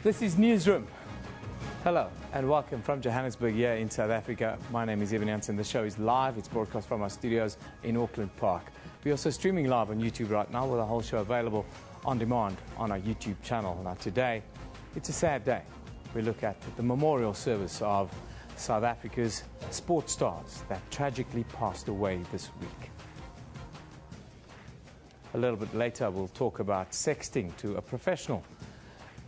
This is Newsroom. Hello and welcome from Johannesburg here in South Africa. My name is Evan Jansen. The show is live. It's broadcast from our studios in Auckland Park. We're also streaming live on YouTube right now with the whole show available on demand on our YouTube channel. Now today, it's a sad day. We look at the memorial service of South Africa's sports stars that tragically passed away this week. A little bit later, we'll talk about sexting to a professional.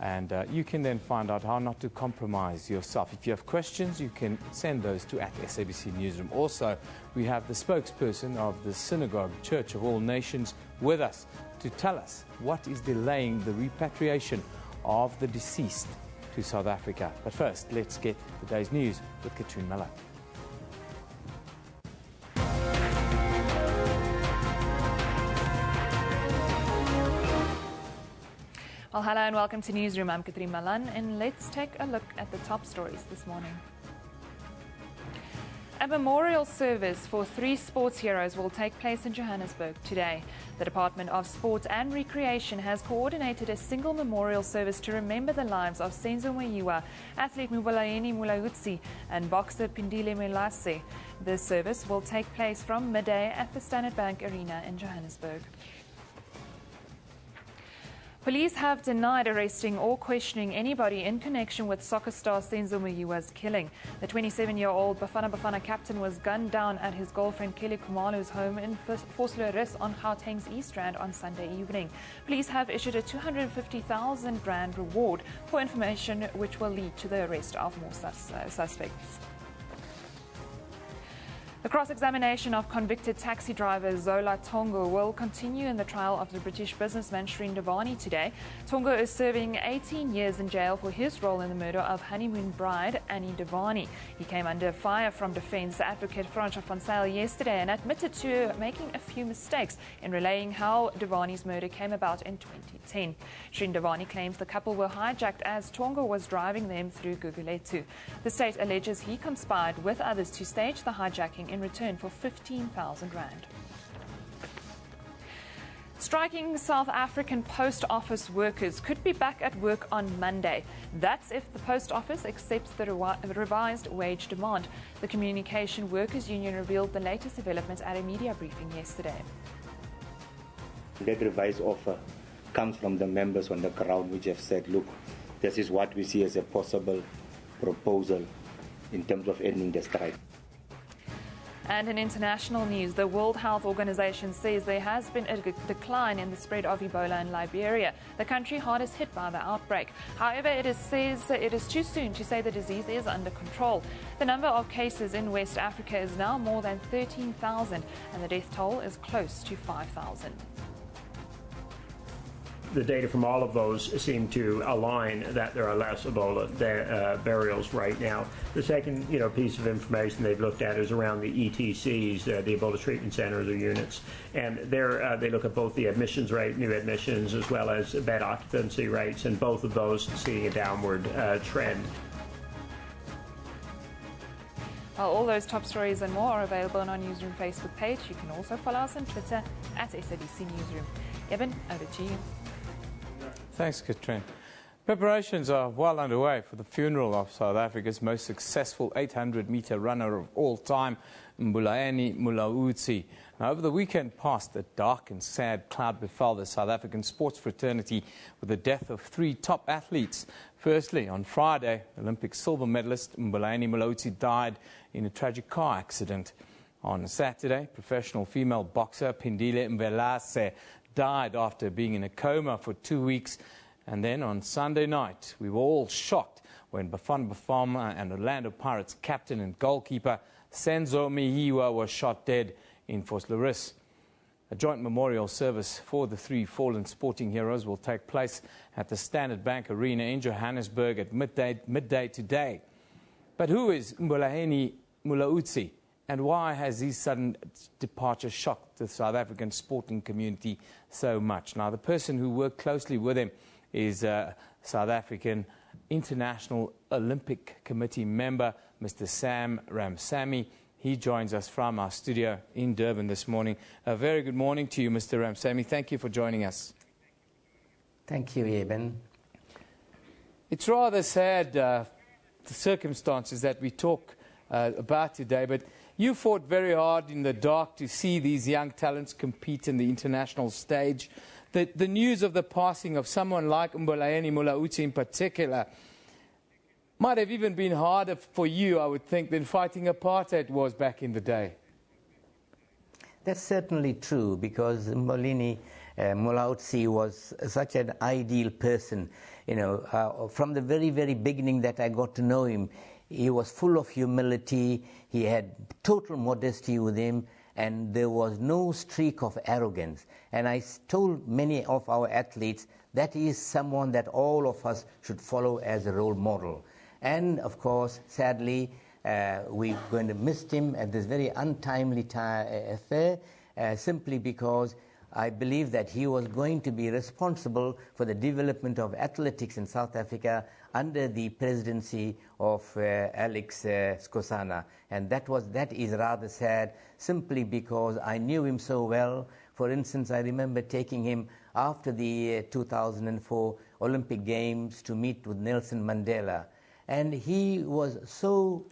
And you can then find out how not to compromise yourself. If you have questions, you can send those to @SABC Newsroom. Also, we have the spokesperson of the Synagogue Church of All Nations with us to tell us what is delaying the repatriation of the deceased to South Africa. But first, let's get the day's news with Katrine Miller. Well, hello and welcome to Newsroom. I'm Katrine Malan, and let's take a look at the top stories this morning. A memorial service for 3 sports heroes will take place in Johannesburg today. The Department of Sport and Recreation has coordinated a single memorial service to remember the lives of Senzo Mayiwa, athlete Mbulaeni Mulaudzi, and boxer Pindile Melase. The service will take place from midday at the Standard Bank Arena in Johannesburg. Police have denied arresting or questioning anybody in connection with soccer star Senzo Mayiwa's killing. The 27-year-old Bafana captain was gunned down at his girlfriend Kelly Kumalu's home in Vosloorus on Gauteng's East Rand on Sunday evening. Police have issued a 250,000 rand reward for information which will lead to the arrest of more suspects. The cross-examination of convicted taxi driver Zola Tongo will continue in the trial of the British businessman Shreen Devani today. Tongo is serving 18 years in jail for his role in the murder of honeymoon bride Annie Devani. He came under fire from defence advocate Francois van Zyl yesterday and admitted to making a few mistakes in relaying how Devani's murder came about in 2010. Shreen Devani claims the couple were hijacked as Tongo was driving them through Gugulethu. The state alleges he conspired with others to stage the hijacking in return for 15,000 rand. Striking South African post office workers could be back at work on Monday. That's if the post office accepts the revised wage demand. The Communication Workers Union revealed the latest developments at a media briefing yesterday. That revised offer comes from the members on the ground, which have said, look, this is what we see as a possible proposal in terms of ending the strike. And in international news, the World Health Organization says there has been a decline in the spread of Ebola in Liberia, the country hardest hit by the outbreak. However, it says it is too soon to say the disease is under control. The number of cases in West Africa is now more than 13,000, and the death toll is close to 5,000. The data from all of those seem to align that there are less Ebola burials right now. The second, piece of information they've looked at is around the ETCs, the Ebola treatment centers or units, and there they look at both the admissions rate, new admissions, as well as bed occupancy rates, and both of those seeing a downward trend. Well, all those top stories and more are available on our Newsroom Facebook page. You can also follow us on Twitter @SABC Newsroom. Evan, over to you. Thanks, Katrine. Preparations are well underway for the funeral of South Africa's most successful 800-meter runner of all time, Mbulaeni Mulaudzi. Now, over the weekend past, a dark and sad cloud befell the South African sports fraternity with the death of 3 top athletes. Firstly, on Friday, Olympic silver medalist Mbulaeni Mulaudzi died in a tragic car accident. On Saturday, professional female boxer Pindile Melase died after being in a coma for 2 weeks. And then on Sunday night, we were all shocked when Bafana and Orlando Pirates captain and goalkeeper Senzo Mayiwa was shot dead in Vosloorus. A joint memorial service for the 3 fallen sporting heroes will take place at the Standard Bank Arena in Johannesburg at midday today. But who is Mbulaeni Mulaudzi? And why has his sudden departure shocked the South African sporting community so much? Now, the person who worked closely with him is South African International Olympic Committee member, Mr. Sam Ramsamy. He joins us from our studio in Durban this morning. A very good morning to you, Mr. Ramsamy. Thank you for joining us. Thank you, Eben. It's rather sad, the circumstances that we talk about today, but you fought very hard in the dark to see these young talents compete in the international stage. The news of the passing of someone like Mbolayeni Mulaudzi in particular might have even been harder for you, I would think, than fighting apartheid was back in the day. That's certainly true, because Mbolayeni Mulaudzi was such an ideal person. You know, from the very, very beginning that I got to know him, he was full of humility, he had total modesty with him, and there was no streak of arrogance. And I told many of our athletes that he is someone that all of us should follow as a role model. And of course, sadly, we're going to miss him at this very untimely affair, simply because I believe that he was going to be responsible for the development of athletics in South Africa under the presidency of Alex Skosana. And that is rather sad, simply because I knew him so well. For instance, I remember taking him after the 2004 Olympic Games to meet with Nelson Mandela. And he was so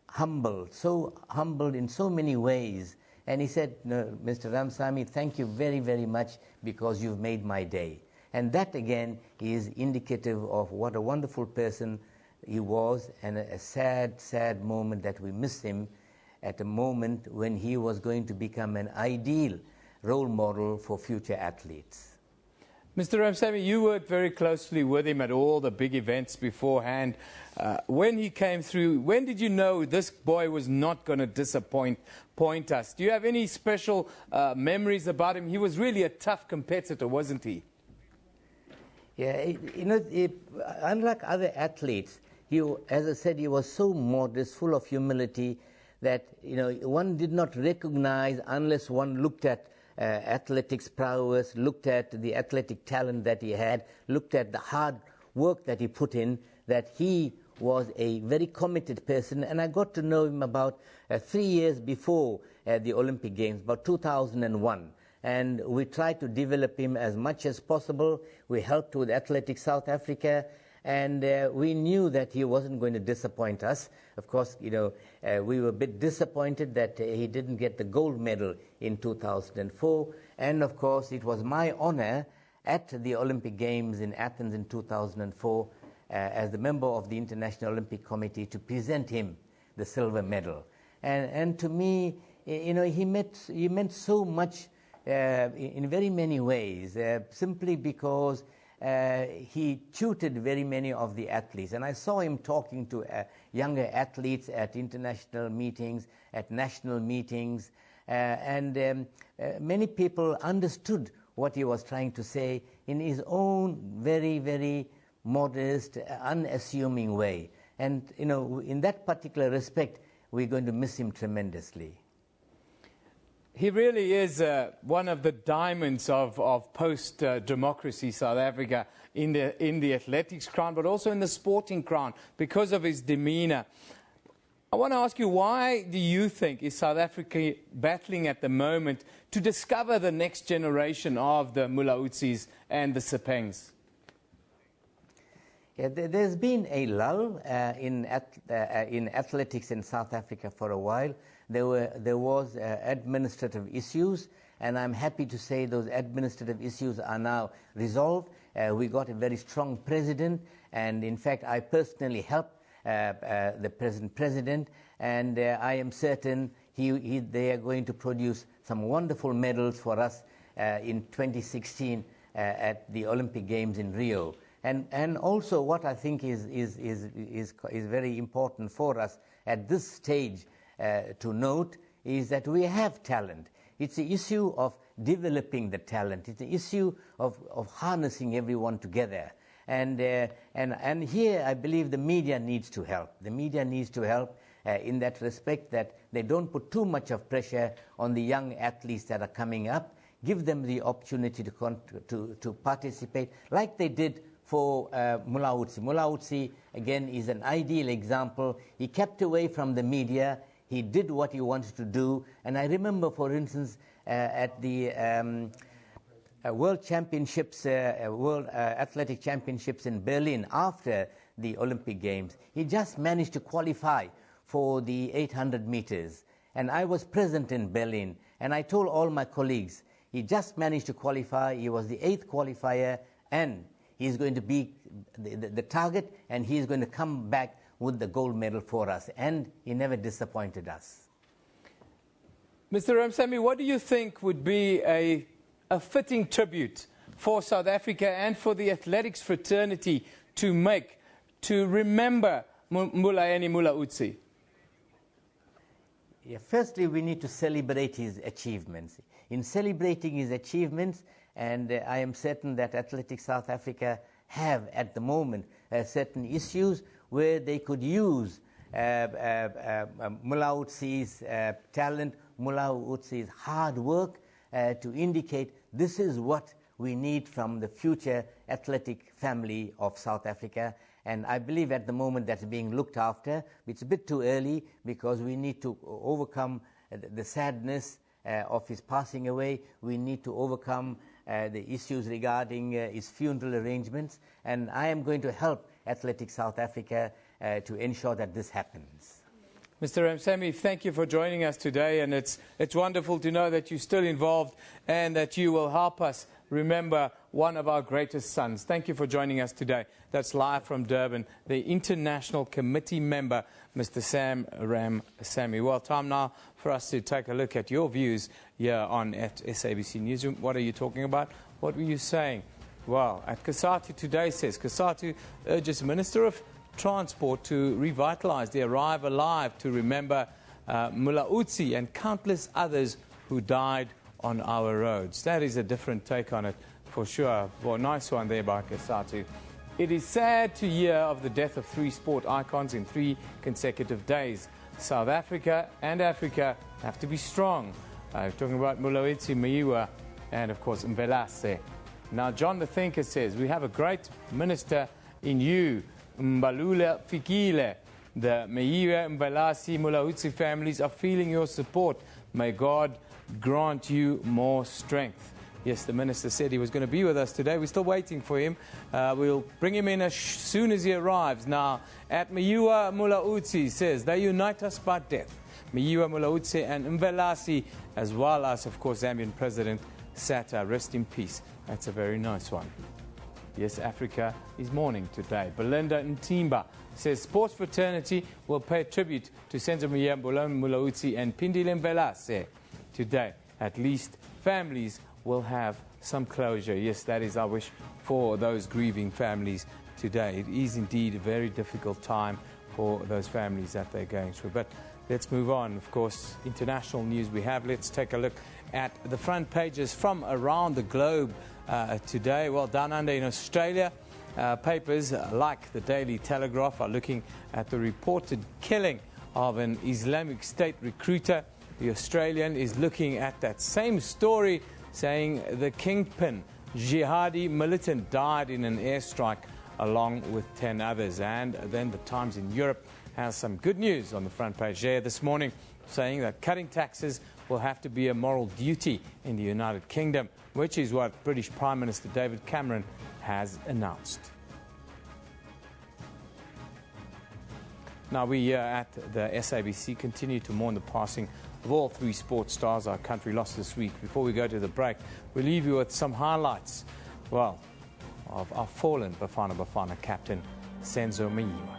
humble in so many ways. And he said, no, Mr. Ramsamy, thank you very, very much, because you've made my day. And that, again, is indicative of what a wonderful person he was, and a sad, sad moment that we miss him at a moment when he was going to become an ideal role model for future athletes. Mr. Ramsamy, you worked very closely with him at all the big events beforehand. When he came through, when did you know this boy was not going to disappoint us? Do you have any special memories about him? He was really a tough competitor, wasn't he? Yeah, you know, unlike other athletes, as I said, he was so modest, full of humility, that, you know, one did not recognize unless one looked at athletics prowess, looked at the athletic talent that he had, looked at the hard work that he put in, that he was a very committed person. And I got to know him about 3 years before the Olympic Games, about 2001. And we tried to develop him as much as possible. We helped with Athletics South Africa, and we knew that he wasn't going to disappoint us. Of course, you know, we were a bit disappointed that he didn't get the gold medal in 2004. And of course, it was my honor at the Olympic Games in Athens in 2004, as the member of the International Olympic Committee, to present him the silver medal. And to me, you know, he meant so much in very many ways, simply because he tutored very many of the athletes. And I saw him talking to younger athletes at international meetings, at national meetings, and many people understood what he was trying to say in his own very, very modest, unassuming way. And, you know, in that particular respect, we're going to miss him tremendously. He really is one of the diamonds of post-democracy South Africa in the athletics crown, but also in the sporting crown, because of his demeanor. I want to ask you, why do you think is South Africa battling at the moment to discover the next generation of the Mulaudzis and the Sepengs? Yeah, there's been a lull in athletics in South Africa for a while. There was administrative issues, and I'm happy to say those administrative issues are now resolved. We got a very strong president, and in fact, I personally helped the present president, and I am certain they are going to produce some wonderful medals for us in 2016 at the Olympic Games in Rio. And also, what I think is very important for us at this stage to note is that we have talent. It's the issue of developing the talent. It's the issue of harnessing everyone together. And here I believe the media needs to help. The media needs to help in that respect, that they don't put too much of pressure on the young athletes that are coming up. Give them the opportunity to participate like they did for Mulaudzi. Mulaudzi, again, is an ideal example. He kept away from the media. He did what he wanted to do. And I remember, for instance, at the World Championships, World Athletic Championships in Berlin, after the Olympic Games. He just managed to qualify for the 800 meters. And I was present in Berlin, and I told all my colleagues, he just managed to qualify. He was the 8th qualifier, and he's going to be the target, and he's going to come back with the gold medal for us. And he never disappointed us. Mr. Ramsamy, what do you think would be a fitting tribute for South Africa and for the athletics fraternity to make to remember Mbulaeni Mulaudzi? Yeah, firstly, we need to celebrate his achievements. In celebrating his achievements, and I am certain that Athletics South Africa have at the moment certain issues where they could use Mulaudzi's talent, Mulaudzi's hard work to indicate this is what we need from the future athletic family of South Africa. And I believe at the moment that's being looked after. It's a bit too early because we need to overcome the sadness of his passing away. We need to overcome the issues regarding his funeral arrangements. And I am going to help Athletics South Africa to ensure that this happens. Mr. Ramsamy, thank you for joining us today, and it's wonderful to know that you're still involved and that you will help us remember one of our greatest sons. Thank you for joining us today. That's live from Durban, the International Committee member, Mr. Sam Ramsamy. Well, time now for us to take a look at your views here on at SABC Newsroom. What are you talking about? What were you saying? Well, at Kasatu today says, Kasatu urges Minister of Transport to revitalize the Arrive Alive to remember Mulaudzi and countless others who died on our roads. That is a different take on it, for sure. Well, nice one there by Kasatu. It is sad to hear of the death of 3 sport icons in 3 consecutive days. South Africa and Africa have to be strong. Talking about Mulaudzi, Mayiwa, and of course Mvelase. Now, John the Thinker says, we have a great minister in you, Mbalula Fikile. The Mayiwa, Mvelase, Mulaudzi families are feeling your support. May God grant you more strength. Yes, the minister said he was going to be with us today. We're still waiting for him. We'll bring him in as soon as he arrives. Now, at Mayiwa Mulaudzi says, they unite us by death. Mayiwa Mulaudzi and Mvelase, as well as, of course, Zambian President Sata. Rest in peace. That's a very nice one. Yes, Africa is mourning today. Belinda Ntimba says sports fraternity will pay tribute to Senzo Mulaudzi and Pindile Mvelase today. At least families will have some closure. Yes, that is our wish for those grieving families today. It is indeed a very difficult time for those families that they're going through. But let's move on. Of course, international news we have. Let's take a look at the front pages from around the globe today. Well, down under in Australia, papers like the Daily Telegraph are looking at the reported killing of an Islamic State recruiter. The Australian is looking at that same story, saying the kingpin, jihadi militant, died in an airstrike along with 10 others. And then the Times in Europe has some good news on the front page there this morning, saying that cutting taxes will have to be a moral duty in the United Kingdom, which is what British Prime Minister David Cameron has announced. Now, we here at the SABC continue to mourn the passing of all 3 sports stars our country lost this week. Before we go to the break, we leave you with some highlights, well, of our fallen Bafana captain, Senzo Mayiwa.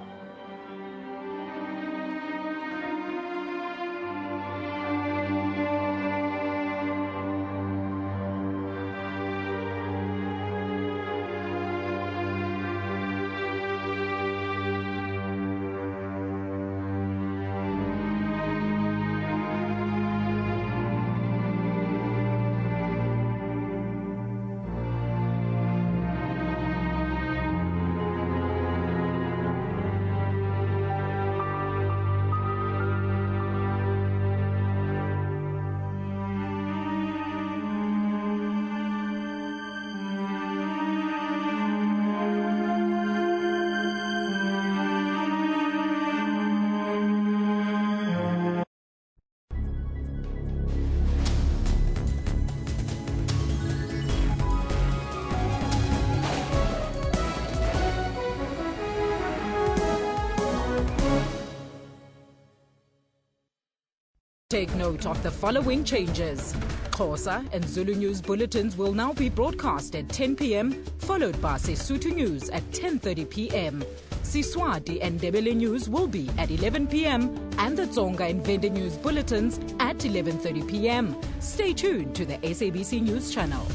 Take note of the following changes. Xhosa and Zulu News bulletins will now be broadcast at 10 p.m, followed by Sesotho News at 10:30 p.m. Siswati and Ndebele News will be at 11 p.m, and the Tsonga and Venda News bulletins at 11:30 p.m. Stay tuned to the SABC News channel.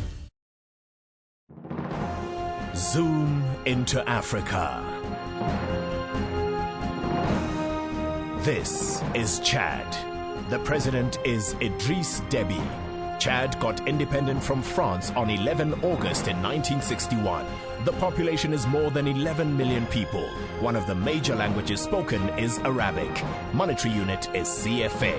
Zoom into Africa. This is Chad. The president is Idriss Déby. Chad got independent from France on 11 August in 1961. The population is more than 11 million people. One of the major languages spoken is Arabic. Monetary unit is CFA.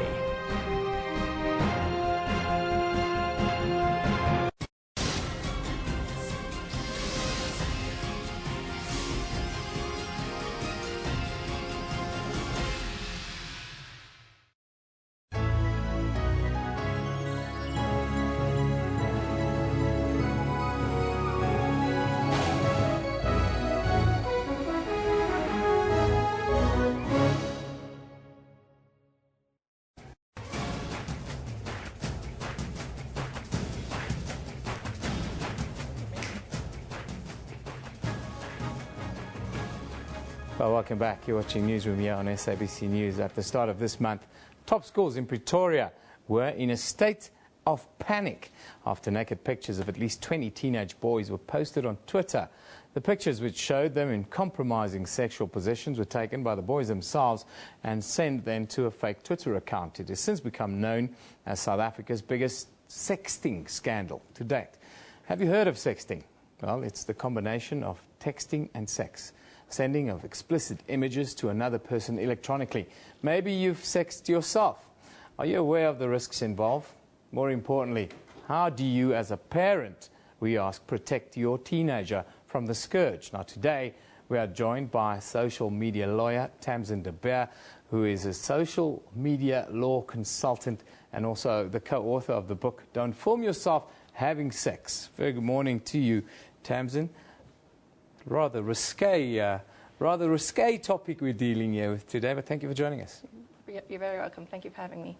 Well, welcome back. You're watching Newsroom here on SABC News. At the start of this month, top schools in Pretoria were in a state of panic after naked pictures of at least 20 teenage boys were posted on Twitter. The pictures, which showed them in compromising sexual positions, were taken by the boys themselves and sent then to a fake Twitter account. It has since become known as South Africa's biggest sexting scandal to date. Have you heard of sexting? Well, it's the combination of texting and sex. Sending of explicit images to another person electronically. Maybe you've sexted yourself. Are you aware of the risks involved? More importantly, how do you as a parent, we ask, protect your teenager from the scourge? Now today we are joined by social media lawyer Tamsin de Beer, who is a social media law consultant and also the co-author of the book Don't Film Yourself Having Sex. Very good morning to you, Tamsin. Rather risque topic we're dealing here with today, but thank you for joining us. You're very welcome. Thank you for having me.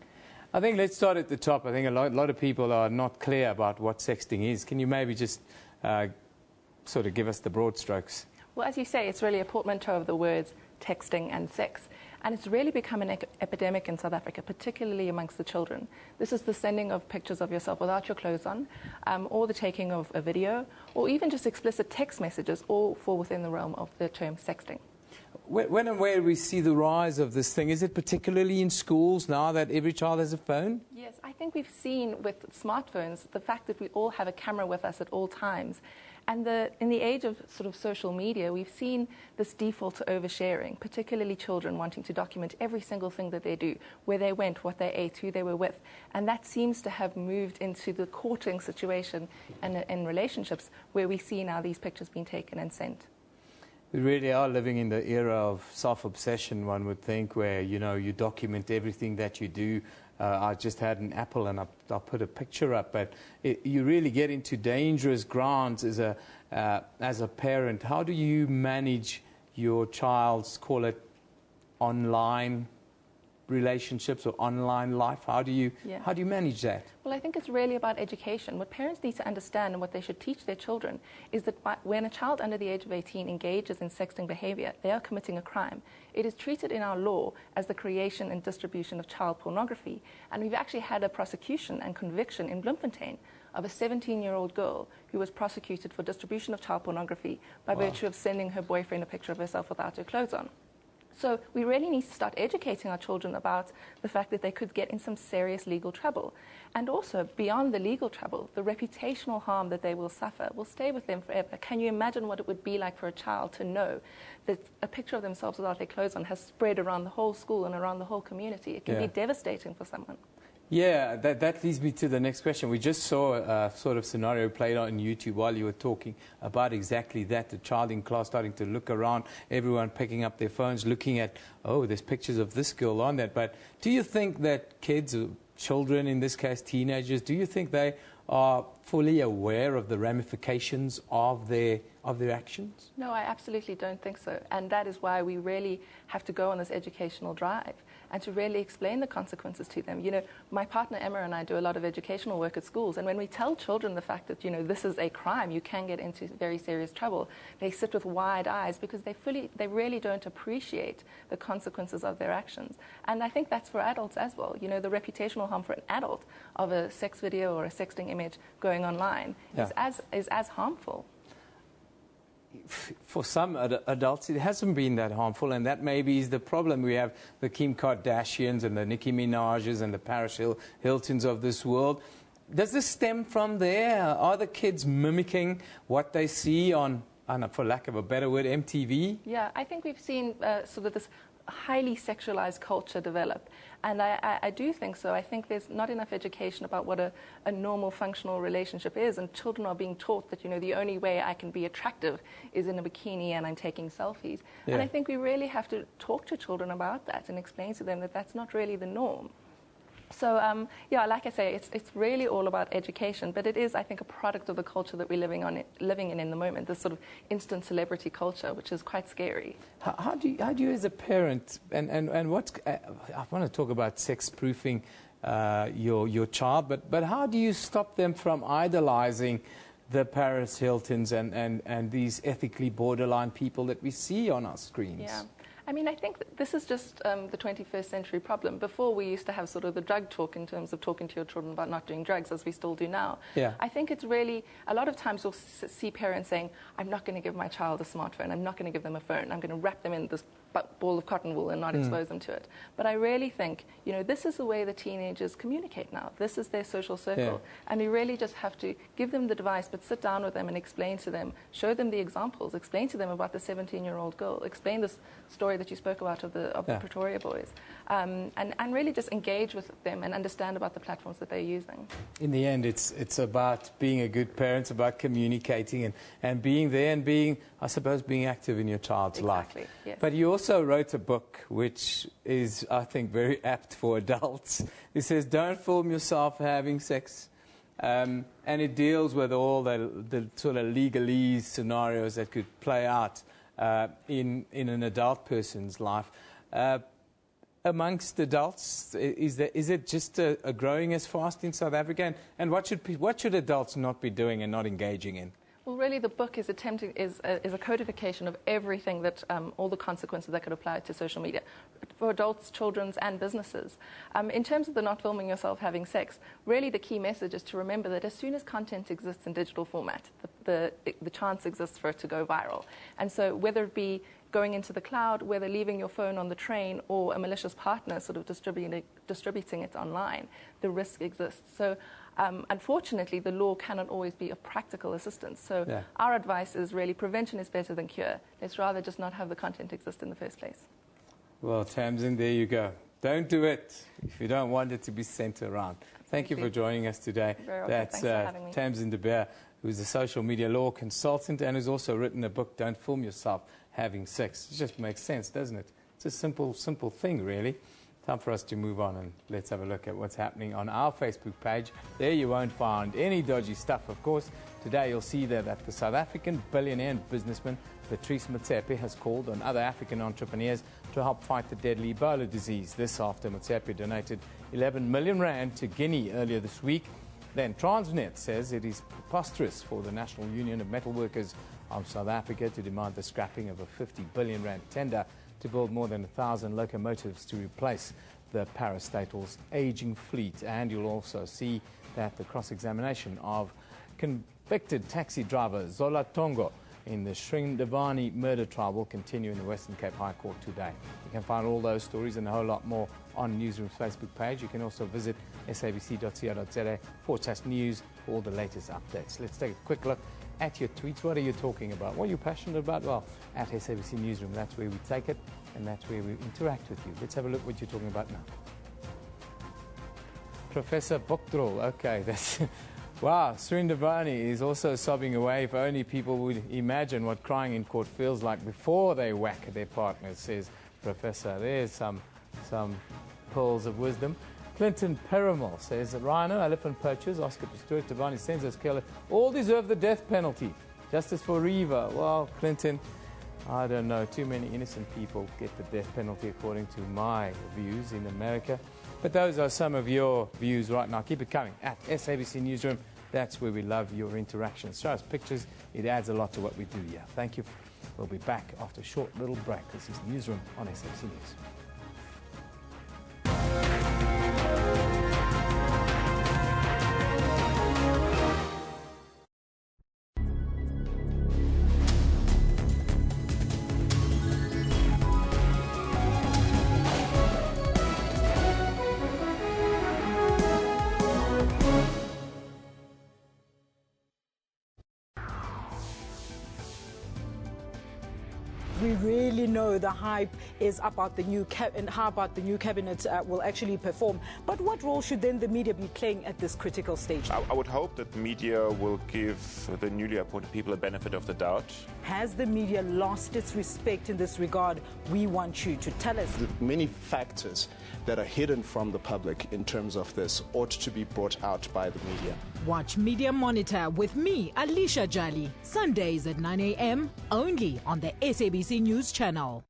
I think let's start at the top. I think a lot of people are not clear about what sexting is. Can you maybe just sort of give us the broad strokes? Well, as you say, it's really a portmanteau of the words texting and sex. And it's really become an epidemic in South Africa, particularly amongst the children. This is the sending of pictures of yourself without your clothes on, or the taking of a video, or even just explicit text messages, all fall within the realm of the term sexting. When and where we see the rise of this thing, is it particularly in schools now that every child has a phone? Yes, I think we've seen with smartphones the fact that we all have a camera with us at all times. And in the age of sort of social media, we've seen this default to oversharing, particularly children wanting to document every single thing that they do, where they went, what they ate, who they were with. And that seems to have moved into the courting situation and in relationships where we see now these pictures being taken and sent. We really are living in the era of self-obsession, one would think, where, you know, you document everything that you do. I just had an apple and I'll put a picture up, but you really get into dangerous grounds as a parent. How do you manage your child's, call it, online relationships or online life? How do you manage that? Well, I think it's really about education. What parents need to understand and what they should teach their children is that when a child under the age of 18 engages in sexting behavior, they are committing a crime. It is treated in our law as the creation and distribution of child pornography. And we've actually had a prosecution and conviction in Bloemfontein of a 17-year-old girl who was prosecuted for distribution of child pornography by virtue of sending her boyfriend a picture of herself without her clothes on. So we really need to start educating our children about the fact that they could get in some serious legal trouble. And also, beyond the legal trouble, the reputational harm that they will suffer will stay with them forever. Can you imagine what it would be like for a child to know that a picture of themselves without their clothes on has spread around the whole school and around the whole community? It can be devastating for someone. Yeah, that leads me to the next question. We just saw a sort of scenario played out on YouTube while you were talking about exactly that, the child in class starting to look around, everyone picking up their phones, looking at, oh, there's pictures of this girl on that. But do you think that kids, children, in this case teenagers, do you think they are fully aware of the ramifications of their actions? No, I absolutely don't think so. And that is why we really have to go on this educational drive. and to really explain the consequences to them. You know, my partner Emma and I do a lot of educational work at schools, and when we tell children the fact that, you know, this is a crime, you can get into very serious trouble, they sit with wide eyes because they really don't appreciate the consequences of their actions. And I think that's for adults as well. You know, the reputational harm for an adult of a sex video or a sexting image going online is as harmful. For some adults, it hasn't been that harmful, and that maybe is the problem. We have the Kim Kardashians and the Nicki Minaj's and the Paris Hiltons of this world. Does this stem from there? Are the kids mimicking what they see on, for lack of a better word, MTV? Yeah, I think we've seen sort of this highly sexualized culture develop. And I do think so. I think there's not enough education about what a normal functional relationship is, and children are being taught that, you know, the only way I can be attractive is in a bikini and I'm taking selfies. Yeah. And I think we really have to talk to children about that and explain to them that that's not really the norm. So, yeah, like I say, it's really all about education, but it is, I think, a product of the culture that we're living in the moment, this sort of instant celebrity culture, which is quite scary. How do you as a parent, and what's, I want to talk about sex-proofing your child, but how do you stop them from idolizing the Paris Hiltons and these ethically borderline people that we see on our screens? Yeah. I mean, I think that this is just the 21st century problem. Before, we used to have sort of the drug talk in terms of talking to your children about not doing drugs, as we still do now. Yeah. I think it's really, a lot of times we'll see parents saying, I'm not going to give my child a smartphone, I'm not going to give them a phone, I'm going to wrap them in this ball of cotton wool and not expose them to it. But I really think, you know, this is the way the teenagers communicate now. This is their social circle. Yeah. And we really just have to give them the device, but sit down with them and explain to them, show them the examples, explain to them about the 17-year-old girl, explain this story that you spoke about of the Pretoria boys, and really just engage with them and understand about the platforms that they're using. In the end, it's about being a good parent, it's about communicating and being there and being, I suppose, being active in your child's life. Yes. But you also wrote a book which is, I think, very apt for adults. It says, don't film yourself having sex. And it deals with all the sort of legalese scenarios that could play out in an adult person's life. Amongst adults, is it just growing as fast in South Africa? And what should adults not be doing and not engaging in? Well, really, the book is a codification of everything that, all the consequences that could apply to social media for adults, children, and businesses. In terms of the not filming yourself having sex, really the key message is to remember that as soon as content exists in digital format, the chance exists for it to go viral. And so whether it be going into the cloud, whether leaving your phone on the train, or a malicious partner sort of distributing it online, the risk exists. So unfortunately, the law cannot always be of practical assistance. So our advice is really prevention is better than cure. Let's rather just not have the content exist in the first place. Well, Tamsin, there you go. Don't do it if you don't want it to be sent around. Thank you for joining us today. That's Tamsin de Beer, who's a social media law consultant and who's also written a book, Don't Film Yourself Having Sex. It just makes sense, doesn't it? It's a simple thing, really. Time for us to move on, and let's have a look at what's happening on our Facebook page. There you won't find any dodgy stuff, of course. Today you'll see that the South African billionaire and businessman Patrice Motsepe has called on other African entrepreneurs to help fight the deadly Ebola disease. This after Motsepe donated 11 million rand to Guinea earlier this week. Then Transnet says it is preposterous for the National Union of Metal Workers of South Africa to demand the scrapping of a 50 billion rand tender to build more than 1,000 locomotives to replace the parastatal's aging fleet. And you'll also see that the cross-examination of convicted taxi driver Zola Tongo in the Shrindavani murder trial will continue in the Western Cape High Court today. You can find all those stories and a whole lot more on Newsroom's Facebook page. You can also visit sabc.co.za/news for all the latest updates. Let's take a quick look at your tweets. What are you talking about? What are you passionate about? Well, at SABC Newsroom, that's where we take it, and that's where we interact with you. Let's have a look what you're talking about now. Professor Bokdrol, okay, that's... Wow, Srindavani is also sobbing away. If only people would imagine what crying in court feels like before they whack their partners, says Professor. There's some pearls of wisdom. Clinton Perimal says, Rhino, elephant poachers, Oscar Pistorius, Davani, Census Killer, all deserve the death penalty. Justice for Reva. Well, Clinton, I don't know. Too many innocent people get the death penalty according to my views in America. But those are some of your views right now. Keep it coming at SABC Newsroom. That's where we love your interactions. Show us pictures. It adds a lot to what we do here. Thank you. We'll be back after a short little break. This is Newsroom on SABC News. We really know the hype is about the new and how about the new cabinet will actually perform. But what role should then the media be playing at this critical stage? I would hope that the media will give the newly appointed people a benefit of the doubt. Has the media lost its respect in this regard? We want you to tell us. The many factors that are hidden from the public in terms of this ought to be brought out by the media. Watch Media Monitor with me, Alicia Jali, Sundays at 9 a.m. only on the SABC News channel.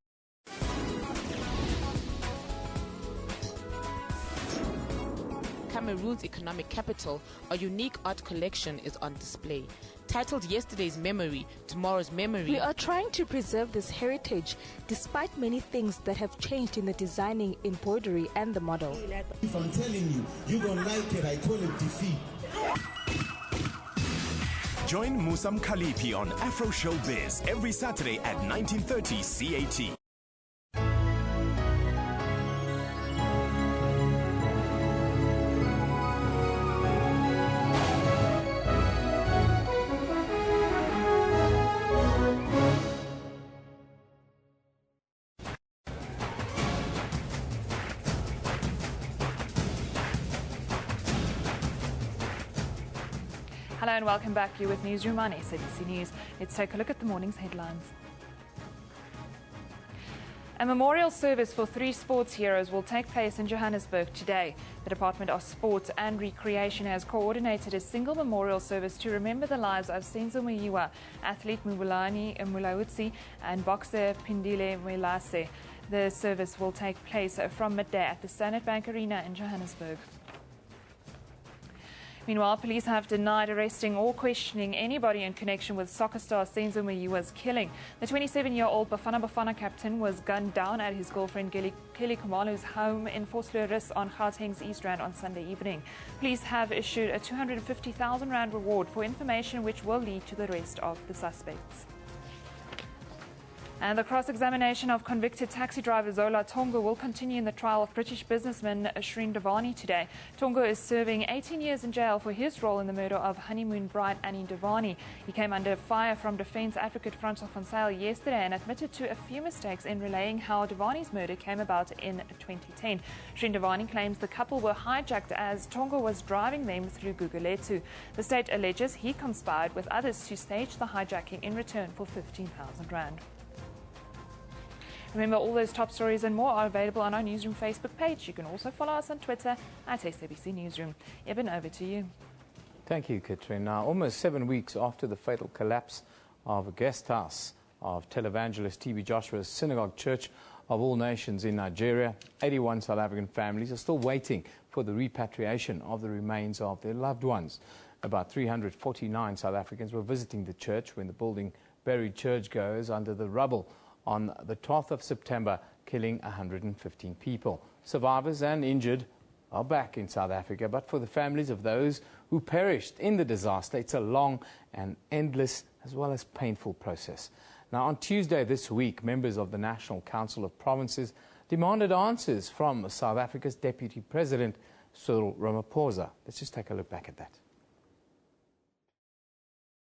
Cameroon's economic capital, a unique art collection is on display. Titled Yesterday's Memory, Tomorrow's Memory. We are trying to preserve this heritage despite many things that have changed in the designing, embroidery and the model. If I'm telling you, you don't like it, I call it defeat. Join Musam Khalipi on Afro Showbiz every Saturday at 19:30 CAT. Hello and welcome back. You're with Newsroom on SABC News. Let's take a look at the morning's headlines. A memorial service for 3 sports heroes will take place in Johannesburg today. The Department of Sport and Recreation has coordinated a single memorial service to remember the lives of Senzo Muyiwa, athlete Mbulani Mulaudzi and boxer Pindile Mwelase. The service will take place from midday at the Standard Bank Arena in Johannesburg. Meanwhile, police have denied arresting or questioning anybody in connection with soccer star Senzo Muyiwa's killing. The 27-year-old Bafana Bafana captain was gunned down at his girlfriend Kelly Khumalo's home in Vosloorus on Gauteng's East Rand on Sunday evening. Police have issued a 250,000 rand reward for information which will lead to the arrest of the suspects. And the cross-examination of convicted taxi driver Zola Tongo will continue in the trial of British businessman Shreen Devani today. Tongo is serving 18 years in jail for his role in the murder of honeymoon bride Annie Devani. He came under fire from Defence Advocate Francois van Zyl yesterday and admitted to a few mistakes in relaying how Devani's murder came about in 2010. Shreen Devani claims the couple were hijacked as Tongo was driving them through Gugulethu. The state alleges he conspired with others to stage the hijacking in return for 15,000 rand. Remember, all those top stories and more are available on our Newsroom Facebook page. You can also follow us on Twitter at SABC Newsroom. Eben, over to you. Thank you, Katrina. Now, almost 7 weeks after the fatal collapse of a guest house of televangelist T.B. Joshua's Synagogue Church of All Nations in Nigeria, 81 South African families are still waiting for the repatriation of the remains of their loved ones. About 349 South Africans were visiting the church when the building buried churchgoers under the rubble on the 12th of September, killing 115 people. Survivors and injured are back in South Africa, but for the families of those who perished in the disaster, it's a long and endless as well as painful process. Now, on Tuesday this week, members of the National Council of Provinces demanded answers from South Africa's Deputy President, Cyril Ramaphosa. Let's just take a look back at that.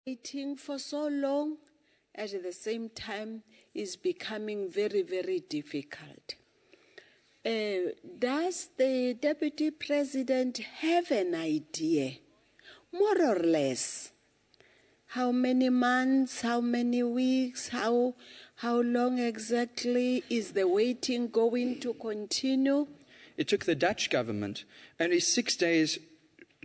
Waiting for so long, at the same time, is becoming very, very difficult. Does the Deputy President have an idea, more or less, how many months, how many weeks, how long exactly is the waiting going to continue? It took the Dutch government only 6 days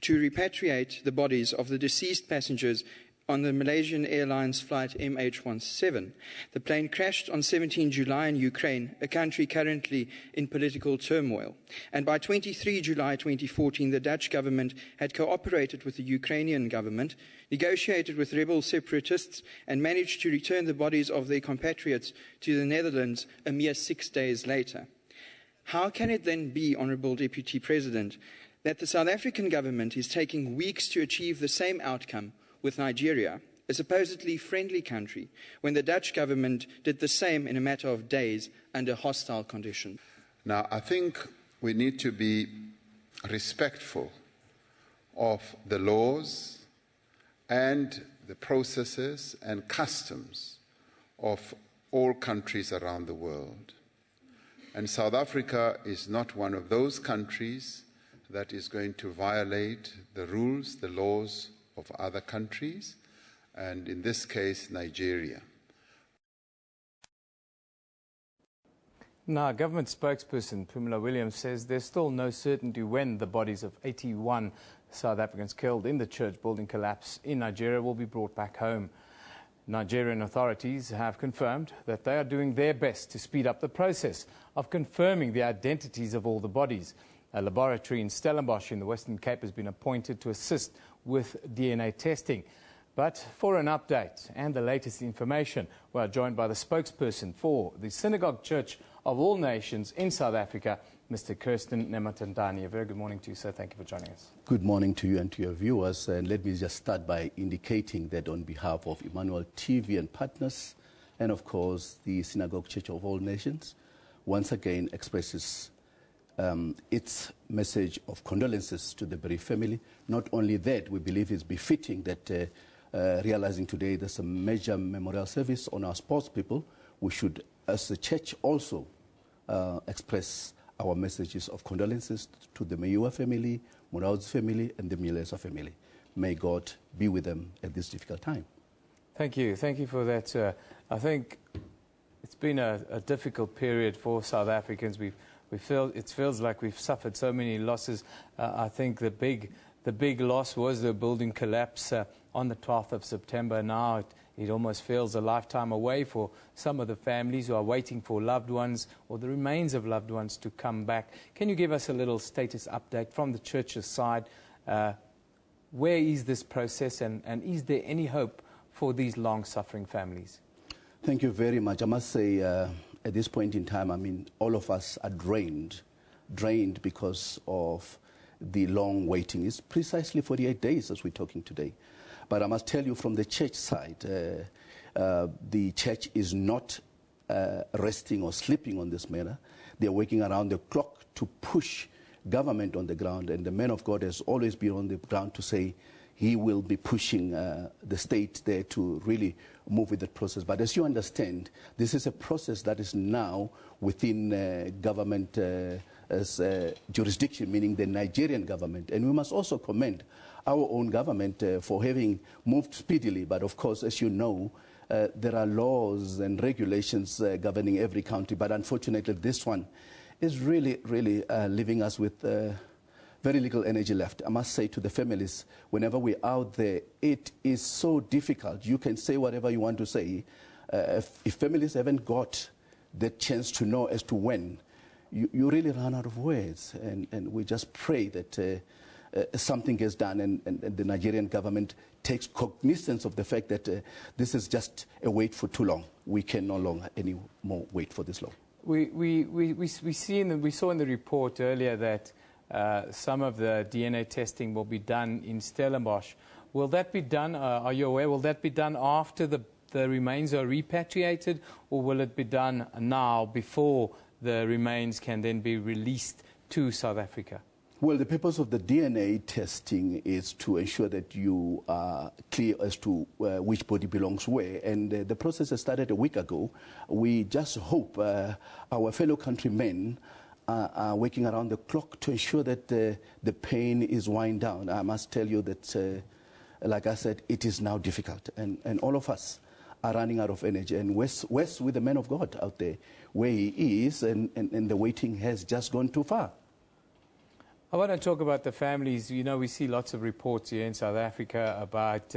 to repatriate the bodies of the deceased passengers on the Malaysian Airlines flight MH17. The plane crashed on 17 July in Ukraine, a country currently in political turmoil. And by 23 July 2014, the Dutch government had cooperated with the Ukrainian government, negotiated with rebel separatists, and managed to return the bodies of their compatriots to the Netherlands a mere 6 days later. How can it then be, Honourable Deputy President, that the South African government is taking weeks to achieve the same outcome with Nigeria, a supposedly friendly country, when the Dutch government did the same in a matter of days under hostile conditions? Now, I think we need to be respectful of the laws and the processes and customs of all countries around the world. And South Africa is not one of those countries that is going to violate the rules, the laws of other countries, and in this case, Nigeria. Now, government spokesperson Pumla Williams says there's still no certainty when the bodies of 81 South Africans killed in the church building collapse in Nigeria will be brought back home. Nigerian authorities have confirmed that they are doing their best to speed up the process of confirming the identities of all the bodies. A laboratory in Stellenbosch in the Western Cape has been appointed to assist with DNA testing. But for an update and the latest information, we are joined by the spokesperson for the Synagogue Church of All Nations in South Africa, Mr. Kirsten Nematandani. A very good morning to you, sir. Thank you for joining us. Good morning to you and to your viewers. And let me just start by indicating that on behalf of Emmanuel TV and partners, and of course the Synagogue Church of All Nations, once again expresses its message of condolences to the bereaved family. Not only that, we believe it's befitting that realizing today there's a major memorial service on our sports people, we should, as a church, also express our messages of condolences to the Mayua family, Muraud's family, and the Milesa family. May God be with them at this difficult time. Thank you. Thank you for that, sir. I think it's been a difficult period for South Africans. It feels like we've suffered so many losses. I think the big loss was the building collapse on the 12th of September. Now it almost feels a lifetime away for some of the families who are waiting for loved ones or the remains of loved ones to come back. Can you give us a little status update from the church's side? Where is this process, and is there any hope for these long-suffering families? Thank you very much. I must say, at this point in time, I mean, all of us are drained because of the long waiting. It's precisely 48 days as we're talking today. But I must tell you from the church side, the church is not resting or sleeping on this matter. They're working around the clock to push government on the ground, and the man of God has always been on the ground to say he will be pushing the state there to really move with the process. But as you understand, this is a process that is now within government jurisdiction, meaning the Nigerian government. And we must also commend our own government for having moved speedily. But of course, as you know, there are laws and regulations governing every country. But unfortunately, this one is really leaving us with very little energy left. I must say to the families, whenever we're out there, it is so difficult. You can say whatever you want to say. If families haven't got the chance to know as to when, you really run out of words. And we just pray that something gets done and the Nigerian government takes cognizance of the fact that this is just a wait for too long. We can no longer anymore wait for this long. We saw in the report earlier that some of the DNA testing will be done in Stellenbosch. Will that be done, are you aware, will that be done after the remains are repatriated, or will it be done now before the remains can then be released to South Africa? Well, the purpose of the DNA testing is to ensure that you are clear as to which body belongs where. And the process has started a week ago. We just hope our fellow countrymen are working around the clock to ensure that the pain is wind down. I must tell you that, like I said, it is now difficult. And all of us are running out of energy. And West with the man of God out there, where he is, and the waiting has just gone too far. I want to talk about the families. You know, we see lots of reports here in South Africa about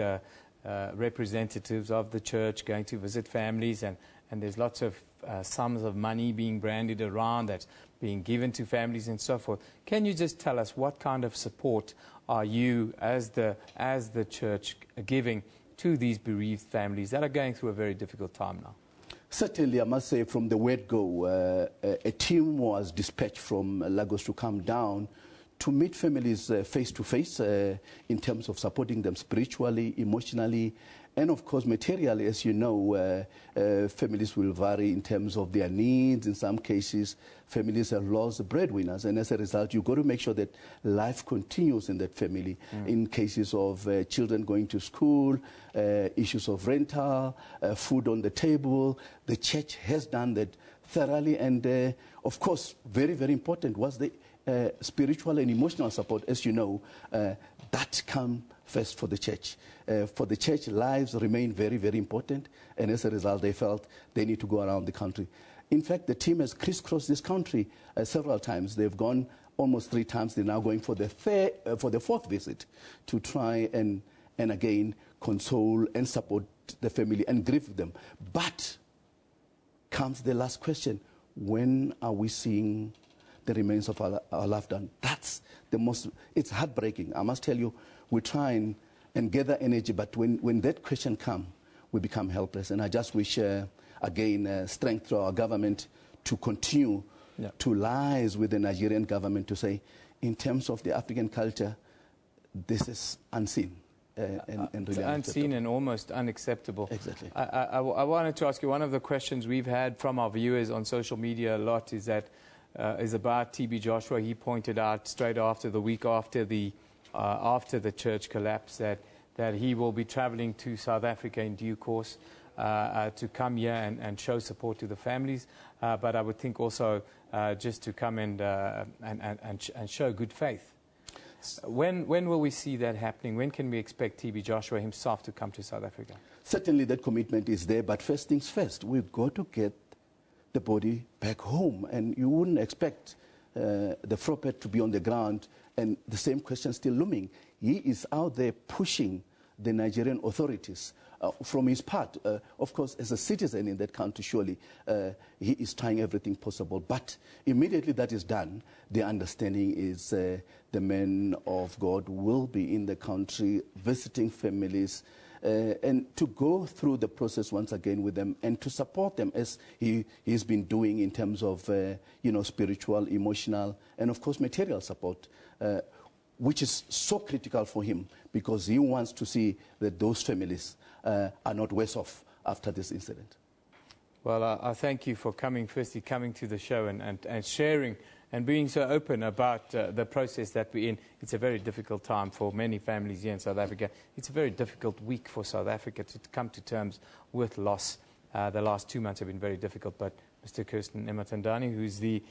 representatives of the church going to visit families, and there's lots of sums of money being bandied around that's being given to families and so forth. Can you just tell us what kind of support are you as the church giving to these bereaved families that are going through a very difficult time now? Certainly, I must say, from the word go, a team was dispatched from Lagos to come down to meet families face to face in terms of supporting them spiritually, emotionally, and of course materially. As you know, families will vary in terms of their needs. In some cases, families have lost breadwinners, and as a result, you've got to make sure that life continues in that family. In cases of children going to school, issues of rental, food on the table, the church has done that thoroughly, and of course, very, very important was the spiritual and emotional support. As you know, that comes first for the church. For the church, lives remain very, very important, and as a result, they felt they need to go around the country. In fact, the team has crisscrossed this country several times. They've gone almost 3 times. They're now going for the 4th visit to try and again console and support the family and grieve them. But comes the last question: when are we seeing the remains of our loved one? That's the most, it's heartbreaking. I must tell you, we try and gather energy, but when that question comes, we become helpless. And I just wish, again, strength to our government to continue to liaise with the Nigerian government to say, in terms of the African culture, this is unseen. And really unseen and almost unacceptable. Exactly. I wanted to ask you, one of the questions we've had from our viewers on social media a lot is that is about TB Joshua. He pointed out straight after the week after the church collapse that he will be traveling to South Africa in due course to come here and show support to the families, but I would think also just to come and show good faith. When will we see that happening? When can we expect TB Joshua himself to come to South Africa? Certainly that commitment is there, but first things first, we've got to get the body back home, and you wouldn't expect the Fropet to be on the ground and the same question still looming. He is out there pushing the Nigerian authorities from his part. Of course, as a citizen in that country, surely he is trying everything possible. But immediately that is done, the understanding is the men of God will be in the country visiting families, and to go through the process once again with them and to support them as he's been doing in terms of spiritual, emotional, and of course material support, which is so critical for him because he wants to see that those families are not worse off after this incident. Well, I thank you for coming to the show and sharing and being so open about the process that we're in. It's a very difficult time for many families here in South Africa. It's a very difficult week for South Africa to come to terms with loss. The last 2 months have been very difficult, but Mr. Kirsten Ematandani, who's the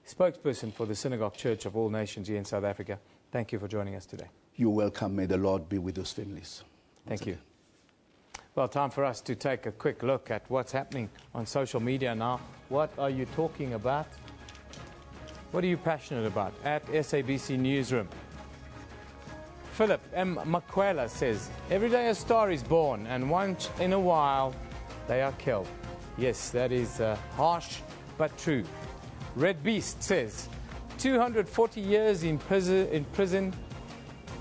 spokesperson for the Synagogue Church of All Nations here in South Africa, thank you for joining us today. You're welcome. May the Lord be with those families. Thank you. Well, time for us to take a quick look at what's happening on social media now. What are you talking about? What are you passionate about? At SABC Newsroom. Philip M. Makwela says, every day a star is born, and once in a while they are killed. Yes, that is harsh but true. Red Beast says, 240 years in prison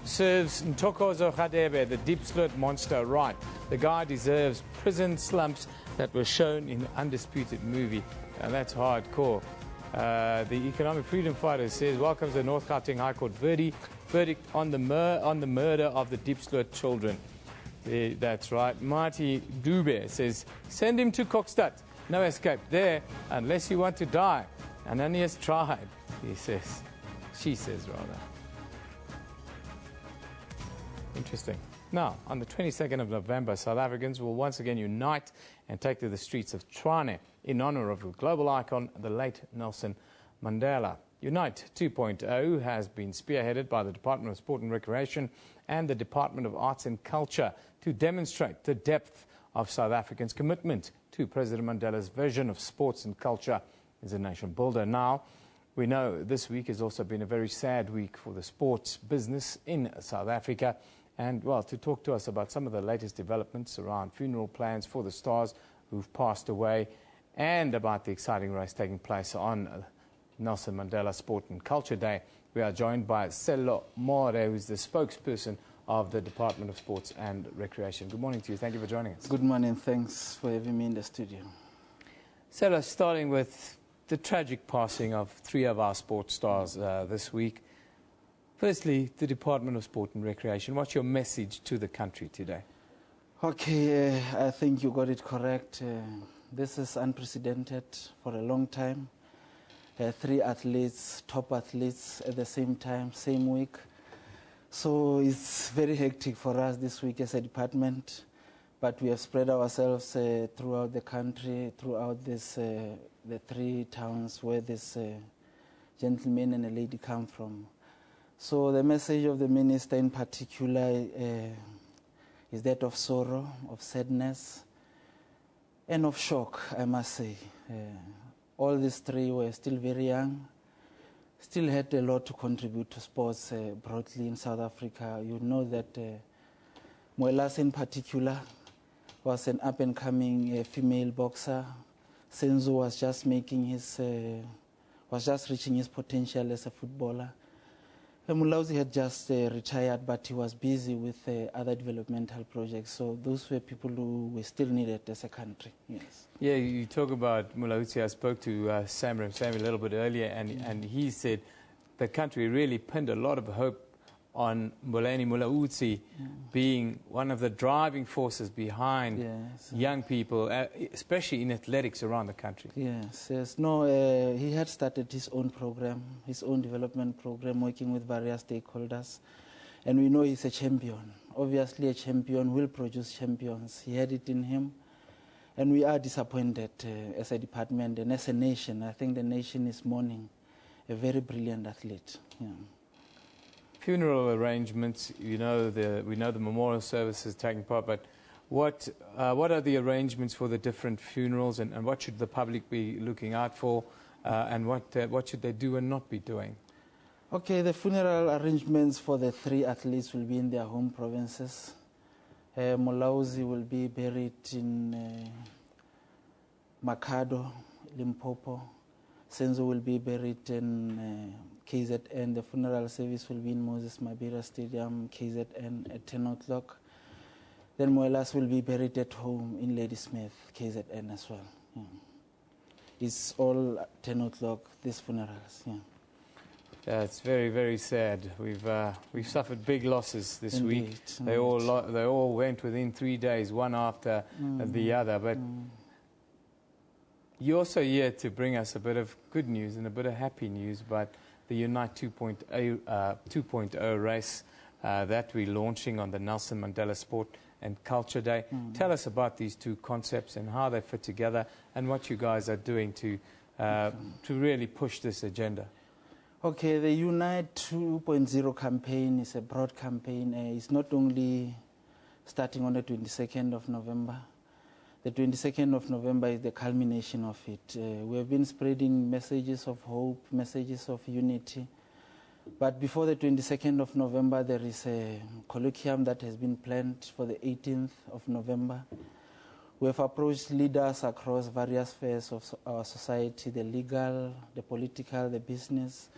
serves Ntokozo Radebe, the deep slit monster, right. The guy deserves prison slumps that were shown in the Undisputed movie, and that's hardcore. The Economic Freedom Fighter says, welcomes the North Gauteng High Court verdict on the murder of the deep slit children. That's right. Marty Dube says, send him to Kokstad. No escape there unless you want to die. Ananias tried, he says. She says, rather. Interesting. Now, on the 22nd of November, South Africans will once again unite and take to the streets of Tshwane in honor of the global icon, the late Nelson Mandela. Unite 2.0 has been spearheaded by the Department of Sport and Recreation and the Department of Arts and Culture to demonstrate the depth of South Africans' commitment to President Mandela's vision of sports and culture as a nation builder. Now, we know this week has also been a very sad week for the sports business in South Africa, and, well, to talk to us about some of the latest developments around funeral plans for the stars who've passed away and about the exciting race taking place on Nelson Mandela Sport and Culture Day. We are joined by Sello More, who's the spokesperson of the Department of Sports and Recreation. Good morning to you. Thank you for joining us. Good morning. Thanks for having me in the studio. Sello, starting with the tragic passing of 3 of our sports stars this week. Firstly, the Department of Sport and Recreation, what's your message to the country today? Okay, I think you got it correct. This is unprecedented for a long time. 3 athletes, top athletes at the same time, same week. So it's very hectic for us this week as a department, but we have spread ourselves throughout the country, throughout this, the 3 towns where this gentleman and a lady come from. So the message of the minister in particular is that of sorrow, of sadness, and of shock, I must say. All these 3 were still very young, still had a lot to contribute to sports broadly in South Africa. You know that Moelas in particular was an up-and-coming female boxer. Senzo was just making his, was just reaching his potential as a footballer. Mulauzi had just retired, but he was busy with other developmental projects. So those were people who were still needed as a country. Yes. Yeah, you talk about Mulauzi. I spoke to Sam a little bit earlier, and he said the country really pinned a lot of hope on Mbuleni Mulauzi being one of the driving forces behind young people, especially in athletics around the country. Yes, yes. No, he had started his own program, his own development program, working with various stakeholders. And we know he's a champion. Obviously, a champion will produce champions. He had it in him. And we are disappointed as a department and as a nation. I think the nation is mourning a very brilliant athlete. Yeah. Funeral arrangements, we know the memorial services taking part, but what are the arrangements for the different funerals, and what should the public be looking out for, and what should they do and not be doing? Okay, the funeral arrangements for the 3 athletes will be in their home provinces. Mulauzi will be buried in Makhado, Limpopo. Senzo will be buried in KZN. The funeral service will be in Moses Mabhida Stadium, KZN, at 10 o'clock. Then Moelas will be buried at home in Ladysmith, KZN as well. Yeah. It's all at 10 o'clock, these funerals. Yeah. Yeah, it's very, very sad. We've suffered big losses this week. They all went within 3 days, one after the other. But you're also here to bring us a bit of good news and a bit of happy news about the Unite 2.0 race that we're launching on the Nelson Mandela Sport and Culture Day. Tell us about these 2 concepts and how they fit together and what you guys are doing to really push this agenda. Okay, the Unite 2.0 campaign is a broad campaign. It's not only starting on the 22nd of November. The 22nd of November is the culmination of it. We have been spreading messages of hope, messages of unity. But before the 22nd of November, there is a colloquium that has been planned for the 18th of November. We have approached leaders across various spheres of our society, the legal, the political, the business.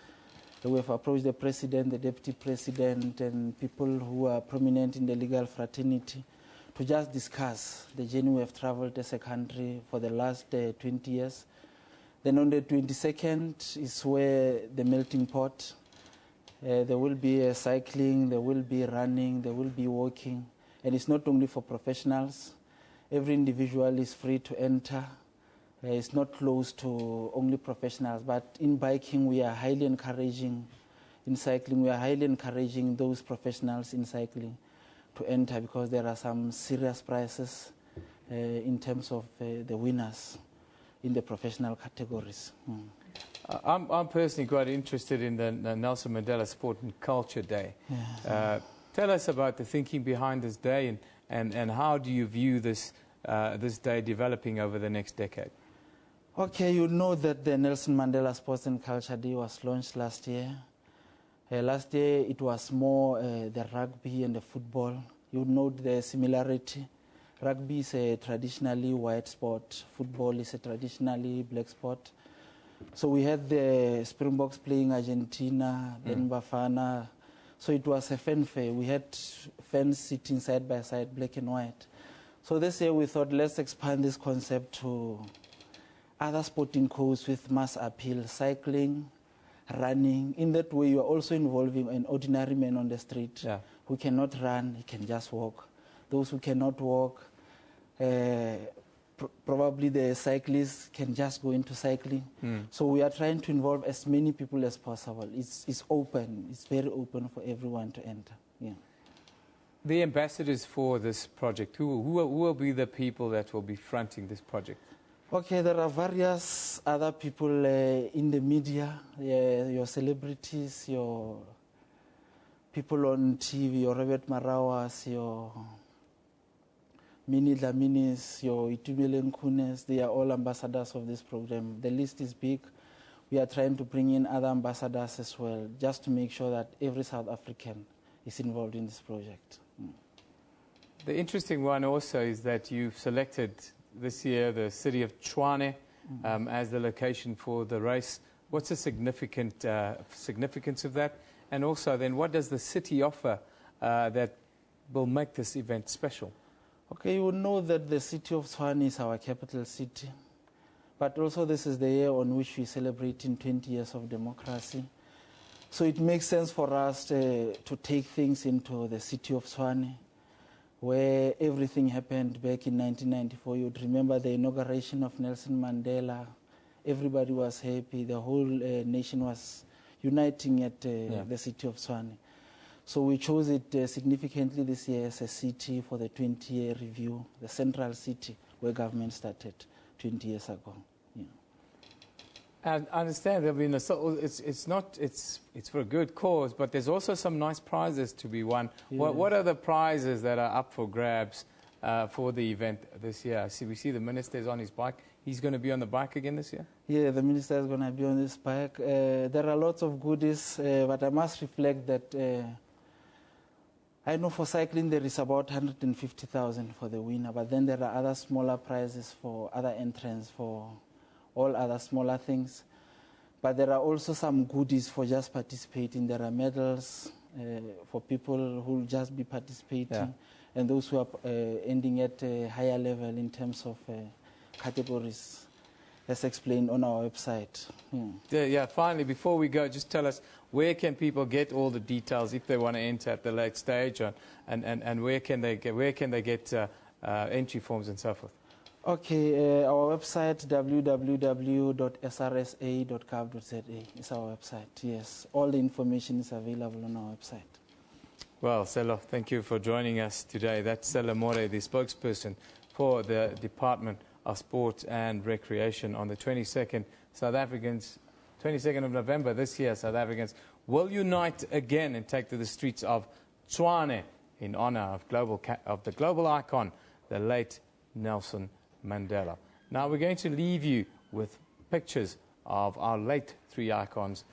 We have approached the president, the deputy president, and people who are prominent in the legal fraternity to just discuss the journey we have traveled as a country for the last 20 years. Then on the 22nd is where the melting pot. There will be cycling, there will be running, there will be walking. And it's not only for professionals. Every individual is free to enter. It's not closed to only professionals. But in biking, we are highly encouraging. In cycling, we are highly encouraging those professionals in cycling to enter, because there are some serious prizes in terms of the winners in the professional categories. I'm personally quite interested in the Nelson Mandela Sport and Culture Day. Tell us about the thinking behind this day, and how do you view this day developing over the next decade? Okay, you know that the Nelson Mandela Sports and Culture Day was launched last year. Last year it was more the rugby and the football. You note the similarity. Rugby is a traditionally white sport. Football is a traditionally black sport. So we had the Springboks playing Argentina, then Bafana. So it was a fanfare. We had fans sitting side by side, black and white. So this year we thought, let's expand this concept to other sporting codes with mass appeal, cycling, running. In that way, you are also involving an ordinary man on the street who cannot run, he can just walk. Those who cannot walk, probably the cyclists can just go into cycling. So we are trying to involve as many people as possible. It's open, it's very open for everyone to enter. Yeah. The ambassadors for this project, who will be the people that will be fronting this project? Okay, there are various other people in the media, your celebrities, your people on TV, your Robert Marawas, your Mini Dlaminis, your Itumele Nkunes, they are all ambassadors of this program. The list is big. We are trying to bring in other ambassadors as well, just to make sure that every South African is involved in this project. The interesting one also is that you've selected this year the city of Tshwane as the location for the race. What's the significance of that? And also then, what does the city offer that will make this event special? Okay, you know that the city of Tshwane is our capital city. But also this is the year on which we celebrate 20 years of democracy. So it makes sense for us to take things into the city of Tshwane, where everything happened back in 1994. You'd remember the inauguration of Nelson Mandela. Everybody was happy. The whole nation was uniting at the city of Tshwane. So we chose it significantly this year as a city for the 20-year review, the central city where government started 20 years ago. Yeah. I understand. I mean, it's for a good cause, but there's also some nice prizes to be won. Yeah. What are the prizes that are up for grabs for the event this year? We see the minister is on his bike. He's going to be on the bike again this year? Yeah, the minister is going to be on his bike. There are lots of goodies, but I must reflect that I know for cycling there is about 150,000 for the winner, but then there are other smaller prizes for other entrants, for all other smaller things. But there are also some goodies for just participating. There are medals for people who will just be participating, and those who are ending at a higher level in terms of categories, as explained on our website. Finally, before we go, just tell us, where can people get all the details if they want to enter at the late stage, and where can they get entry forms and so forth? Okay, our website, www.srsa.gov.za is our website, yes. All the information is available on our website. Well, Selo, thank you for joining us today. That's Selo More, the spokesperson for the Department of Sport and Recreation. On the 22nd, 22nd of November this year, South Africans will unite again and take to the streets of Tshwane in honor of the global icon, the late Nelson Mandela. Now we're going to leave you with pictures of our late three icons,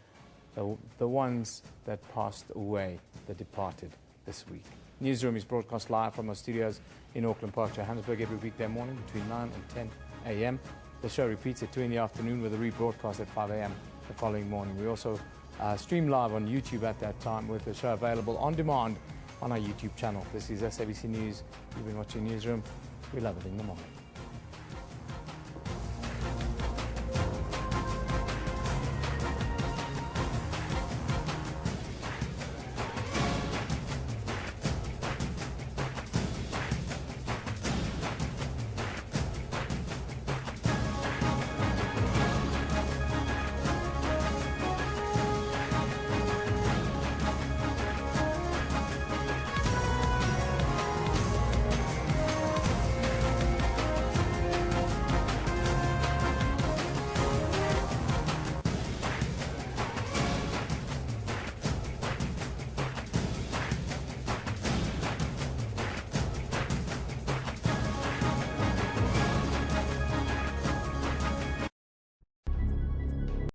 the ones that passed away, that departed this week. Newsroom is broadcast live from our studios in Auckland Park, Johannesburg, every weekday morning between 9 and 10 a.m. The show repeats at 2 in the afternoon with a rebroadcast at 5 a.m. the following morning. We also stream live on YouTube at that time, with the show available on demand on our YouTube channel. This is SABC News. You've been watching Newsroom. We love it in the morning.